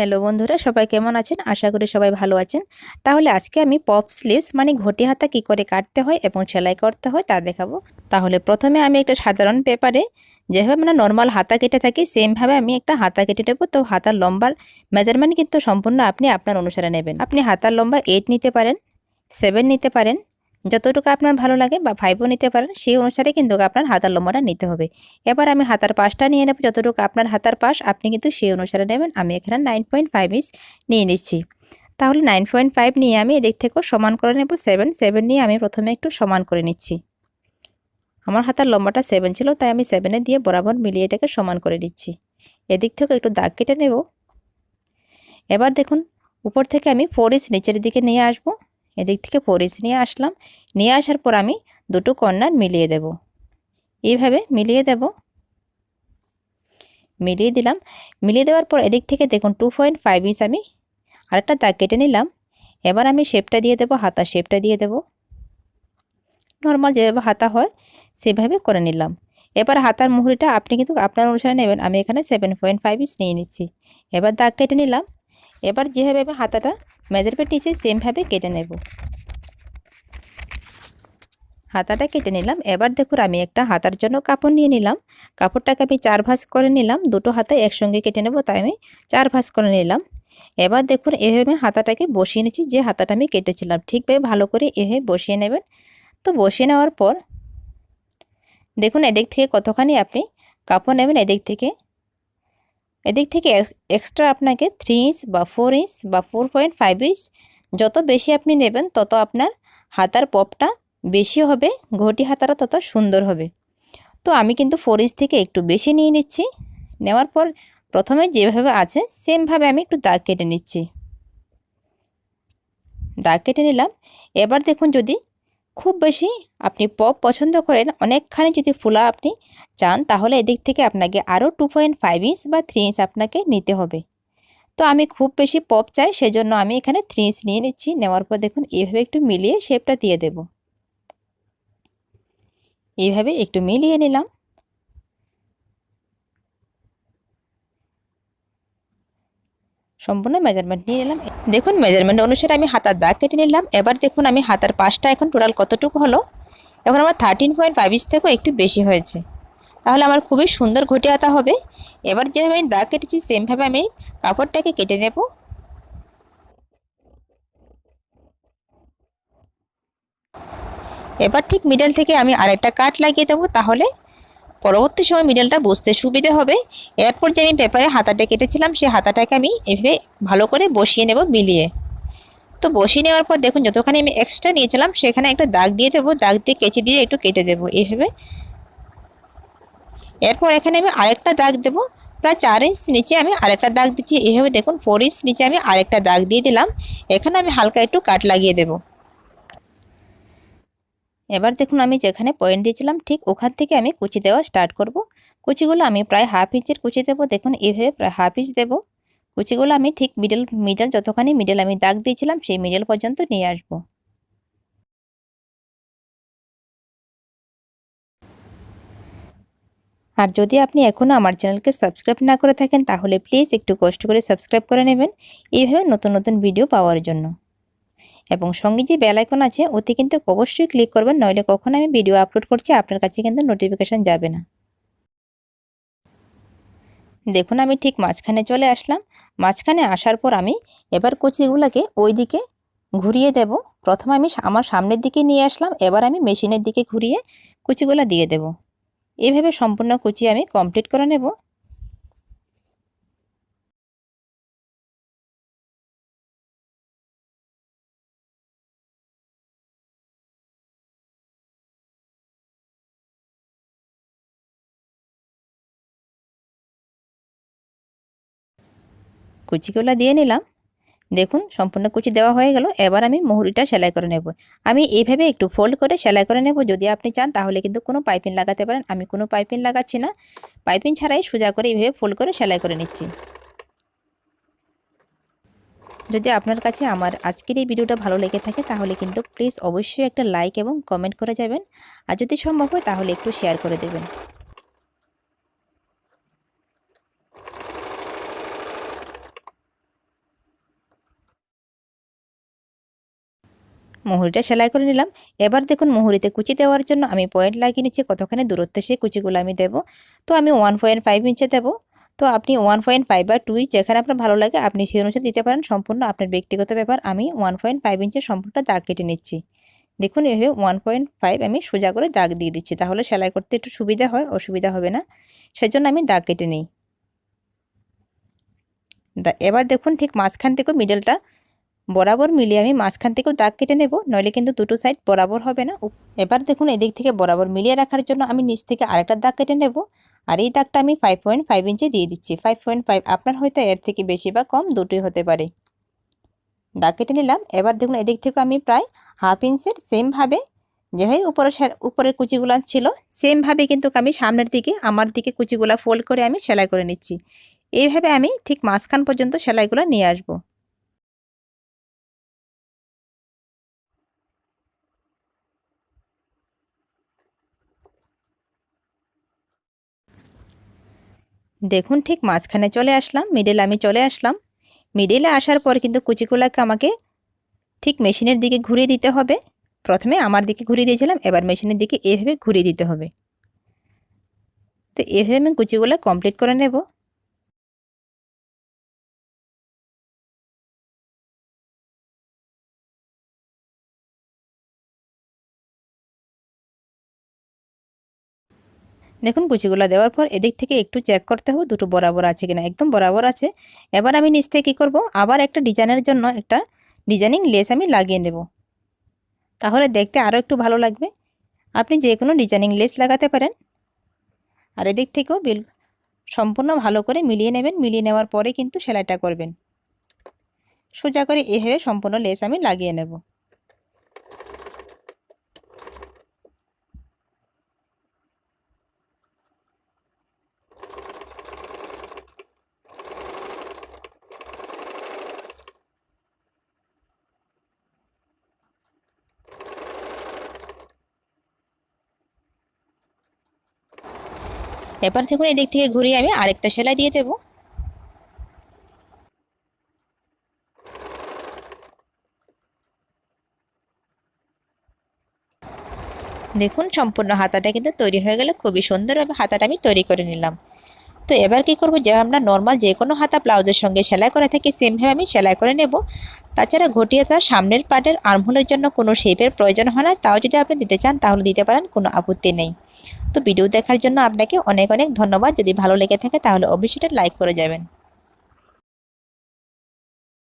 Hello বন্ধুরা, সবাই কেমন আছেন? আশা করি সবাই ভালো আছেন। তাহলে আজকে আমি পপ স্লিভস মানে ঘটি হাতা কী করে কাটতে হয় এবং সেলাই করতে হয় তা দেখাবো। তাহলে প্রথমে আমি একটা সাধারণ পেপারে যেভাবে মানে নর্মাল হাতা কেটে থাকি সেমভাবে আমি একটা হাতা কেটে নেব। তো হাতার লম্বার মেজারমেন্ট কিন্তু সম্পূর্ণ আপনি আপনার অনুসারে নেবেন। আপনি হাতার লম্বা 8 নিতে পারেন, 7 নিতে পারেন, যতটুকু আপনার ভালো লাগে, বা 5ও নিতে পারেন। সেই অনুসারে কিন্তু আপনার হাতার লম্বাটা নিতে হবে। এবার আমি হাতার পাশটা নিয়ে নেব, যতটুকু আপনার হাতার পাশ আপনি কিন্তু সেই অনুসারে নেবেন। আমি এখানে 9.5 ইঞ্চ নিয়ে নিচ্ছি। তাহলে 9.5 নিয়ে আমি এদিক থেকেও সমান করে নেব। 7 নিয়ে আমি প্রথমে একটু সমান করে নিচ্ছি। আমার হাতার লম্বাটা 7 ছিল, তাই আমি 7 দিয়ে বরাবর মিলিয়ে এটাকে সমান করে নিচ্ছি। এদিক থেকে একটু দাগ কেটে নেব। এবার দেখুন, উপর থেকে আমি 4 ইঞ্চ নিচের দিকে নিয়ে আসব। এদিক থেকে 4 ইঞ্চ নিয়ে আসলাম। নিয়ে আসার পর আমি দুটো কর্নার মিলিয়ে দেব। এইভাবে মিলিয়ে দেব। মিলিয়ে দিলাম। মিলিয়ে দেওয়ার পর এদিক থেকে দেখুন 2.5 ইঞ্চ আমি আরেকটা দাগ কেটে নিলাম। এবার আমি শেপটা দিয়ে দেব, হাতা শেপটা দিয়ে দেব। নর্মাল যেভাবে হাতা হয় সেভাবে করে নিলাম। এবার হাতার মুহুরিটা আপনি কিন্তু আপনার অনুসারে নেবেন। আমি এখানে 7.5 ইঞ্চ নিয়ে নিচ্ছি। এবার দাগ কেটে নিলাম। এবার যেভাবে আমি হাতাটা মেজারমেন্ট নিচ্ছি সেমভাবে কেটে নেব। হাতাটা কেটে নিলাম। এবার দেখুন, আমি একটা হাতার জন্য কাপড় নিয়ে নিলাম। কাপড়টাকে আমি 4 ভাঁজ করে নিলাম। দুটো হাতা একসঙ্গে কেটে নেব, তাই আমি 4 ভাঁজ করে নিলাম। এবার দেখুন, এভাবে হাতাটাকে বসিয়ে নিচ্ছি। যে হাতাটা আমি কেটেছিলাম ঠিকভাবে ভালো করে এভাবে বসিয়ে নেবেন। তো বসিয়ে নেওয়ার পর দেখুন, এদিক থেকে কতখানি আপনি কাপড় নেবেন। এদিক থেকে এক্সট্রা আপনাকে 3 ইঞ্চ বা 4 ইঞ্চ বা 4.5 ইঞ্চ যত বেশি আপনি নেবেন তত আপনার হাতার পপটা বেশি হবে, ঘটি হাতাটা তত সুন্দর হবে। তো আমি কিন্তু 4 ইঞ্চ থেকে একটু বেশি নিয়ে নিচ্ছি। নেওয়ার পর প্রথমে যেভাবে আছে সেমভাবে আমি একটু দাগ কেটে নিচ্ছি। দাগ কেটে নিলাম। এবার দেখুন, যদি খুব বেশি আপনি পপ পছন্দ করেন, অনেকখানি যদি ফুলা আপনি চান, তাহলে এদিক থেকে আপনাকে আরও 2.5 ইঞ্চ বা 3 ইঞ্চ আপনাকে নিতে হবে। তো আমি খুব বেশি পপ চাই, সেজন্য আমি এখানে 3 ইঞ্চ নিয়ে নিচ্ছি। নেওয়ার পর দেখুন, এইভাবে একটু মিলিয়ে শেপটা দিয়ে দেব। এইভাবে একটু মিলিয়ে নিলাম। সম্পূর্ণ মেজারমেন্ট নিয়ে নিলাম। দেখুন, মেজারমেন্ট অনুসারে আমি হাতার দাগ কেটে নিলাম। এবার দেখুন, আমি হাতার পাশটা এখন টোটাল কতটুকু হলো। এখন আমার 13.5 ইঞ্চ থেকেও একটু বেশি হয়েছে। তাহলে আমার খুবই সুন্দর ঘটি হাতা হবে। এবার যেভাবে আমি দাগ কেটেছি সেমভাবে আমি কাপড়টাকে কেটে নেব। এবার ঠিক মিডল থেকে আমি আরেকটা কাট লাগিয়ে দেবো, তাহলে পরবর্তী সময় মিডলটা বুঝতে সুবিধে হবে। এরপর যে আমি পেপারে হাতাটা কেটেছিলাম সেই হাতাটাকে আমি এভাবে ভালো করে বসিয়ে নেব মিলিয়ে। তো বসিয়ে নেওয়ার পর দেখুন, যতখানি আমি এক্সট্রা নিয়েছিলাম সেখানে একটা দাগ দিয়ে দেবো। দাগ দিয়ে কেচি দিয়ে একটু কেটে দেবো এইভাবে। এরপর এখানে আমি আরেকটা দাগ দেবো। প্রায় 4 ইঞ্চ নিচে আমি আরেকটা দাগ দিচ্ছি। এইভাবে দেখুন 4 ইঞ্চ নিচে আমি আরেকটা দাগ দিয়ে দিলাম। এখানে আমি হালকা একটু কাট লাগিয়ে দেব। এবার দেখুন, আমি যেখানে পয়েন্ট দিয়েছিলাম ঠিক ওখান থেকে আমি কুচি দেওয়া স্টার্ট করব। কুচিগুলো আমি প্রায় হাফ ইঞ্চের কুচি দেবো। দেখুন, এইভাবে প্রায় হাফ ইঞ্চ দেবো। কুচিগুলো আমি ঠিক মিডল যতখানি মিডল আমি দাগ দিয়েছিলাম সেই মিডল পর্যন্ত নিয়ে আসবো। আর যদি আপনি এখনও আমার চ্যানেলকে সাবস্ক্রাইব না করে থাকেন, তাহলে প্লিজ একটু কষ্ট করে সাবস্ক্রাইব করে নেবেন এইভাবে নতুন নতুন ভিডিও পাওয়ার জন্য। এবং সঙ্গে যে বেল আইকন আছে ওতে কিন্তু অবশ্যই ক্লিক করবেন, নইলে কখন আমি ভিডিও আপলোড করছি আপনার কাছে কিন্তু নোটিফিকেশান যাবে না। দেখুন, আমি ঠিক মাঝখানে চলে আসলাম। মাঝখানে আসার পর আমি এবার কুচিগুলোকে ওই দিকে ঘুরিয়ে দেব। প্রথমে আমি আমার সামনের দিকে নিয়ে আসলাম। এবার আমি মেশিনের দিকে ঘুরিয়ে কুচিগুলো দিয়ে দেব। এইভাবে সম্পূর্ণ কুচি আমি কমপ্লিট করে নেব। কুচিগুলো দিয়ে নিলাম। দেখুন, সম্পূর্ণ কুচি দেওয়া হয়ে গেল। এবার আমি মুহুরিটা সেলাই করে নেব। আমি এইভাবে একটু ফোল্ড করে সেলাই করে নেব। যদি আপনি চান তাহলে কিন্তু কোনো পাইপিং লাগাতে পারেন। আমি কোনো পাইপিং লাগাচ্ছি না, পাইপিং ছাড়াই সোজা করে এইভাবে ফোল্ড করে সেলাই করে নিচ্ছি। যদি আপনার কাছে আমার আজকের এই ভিডিওটা ভালো লেগে থাকে তাহলে কিন্তু প্লিজ অবশ্যই একটা লাইক এবং কমেন্ট করে যাবেন। আর যদি সম্ভব হয় তাহলে একটু শেয়ার করে দেবেন। মুহুরিটা সেলাই করে নিলাম। এবার দেখুন মুহুরিতে কুচি দেওয়ার জন্য আমি পয়েন্ট লাগিয়ে নিচ্ছি, কতখানি দূরত্বে সেই কুচিগুলো আমি দেবো। তো আমি 1.5 ইঞ্চে দেবো। তো আপনি 1.5 বা 2 যেখানে আপনার ভালো লাগে আপনি সেই অনুসারে দিতে পারেন, সম্পূর্ণ আপনার ব্যক্তিগত ব্যাপার। আমি 1.5 ইঞ্চের সম্পূর্ণ দাগ কেটে নিচ্ছি। দেখুন এভাবে 1.5 আমি সোজা করে দাগ দিয়ে দিচ্ছি, তাহলে সেলাই করতে একটু সুবিধা হয়, অসুবিধা হবে না, সেজন্য আমি দাগ কেটে নিই। এবার দেখুন ঠিক মাঝখান থেকে মিডলটা বরাবর মিলিয়ে আমি মাঝখান থেকেও দাগ কেটে নেব, নইলে কিন্তু দুটো সাইড বরাবর হবে না। এবার দেখুন এদিক থেকে বরাবর মিলিয়ে রাখার জন্য আমি নিচ থেকে আরেকটা দাগ কেটে নেব, আর এই দাগটা আমি 5.5 ইঞ্চে দিয়ে দিচ্ছি। 5.5 আপনার হয়তো এর থেকে বেশি বা কম দুটোই হতে পারে। দাগ কেটে নিলাম। এবার দেখুন এদিক থেকে আমি প্রায় 1/2 ইঞ্চের সেমভাবে যেভাবে উপরের কুচিগুলো ছিল সেমভাবে কিন্তু আমি সামনের দিকে আমার দিকে কুচিগুলো ফোল্ড করে আমি সেলাই করে নিচ্ছি। এইভাবে আমি ঠিক মাঝখান পর্যন্ত সেলাইগুলো নিয়ে আসবো। দেখুন ঠিক মাঝখানে চলে আসলাম, মিডলে আমি চলে আসলাম। মিডলে আসার পর কিন্তু কুচিগুলোকে আমাকে ঠিক মেশিনের দিকে ঘুরিয়ে দিতে হবে। প্রথমে আমার দিকে ঘুরিয়ে দিয়েছিলাম, এবার মেশিনের দিকে এভাবে ঘুরিয়ে দিতে হবে। তো এভাবে আমি কুচিগুলো কমপ্লিট করে নেব। দেখুন কুচিগুলো দেওয়ার পর এদিক থেকে একটু চেক করতে হবে দুটো বরাবর আছে কিনা, একদম বরাবর আছে। এবার আমি নিচ থেকে কী করবো, আবার একটা ডিজাইনের জন্য একটা ডিজাইনিং লেস আমি লাগিয়ে দেব, তাহলে দেখতে আরও একটু ভালো লাগবে। আপনি যে কোনো ডিজাইনিং লেস লাগাতে পারেন। আর এদিক থেকেও সম্পূর্ণ ভালো করে মিলিয়ে নেবেন, মিলিয়ে নেওয়ার পরে কিন্তু সেলাইটা করবেন। সোজা করে এভাবে সম্পূর্ণ লেস আমি লাগিয়ে নেব। এবার দেখুন এদিক থেকে ঘুরিয়ে আমি আরেকটা সেলাই দিয়ে দেব। দেখুন সম্পূর্ণ হাতাটা কিন্তু তৈরি হয়ে গেল, খুবই সুন্দরভাবে হাতাটা আমি তৈরি করে নিলাম। তো এবার কি করব, যে আমরা নর্মাল যে কোনো হাতা ব্লাউজের সঙ্গে সেলাই করে থাকি সেমভাবে আমি সেলাই করে নেব। তাছাড়া ঘটি হাতার সামনের পার্টের আর্মহোলের জন্য কোনো শেপের প্রয়োজন হয় না, তাও যদি আপনি দিতে চান তাহলে দিতে পারেন, কোনো আপত্তি নেই। তো ভিডিও দেখার জন্য আপনাকে অনেক অনেক ধন্যবাদ। যদি ভালো লেগে থাকে তাহলে অবশ্যই লাইক করে যাবেন।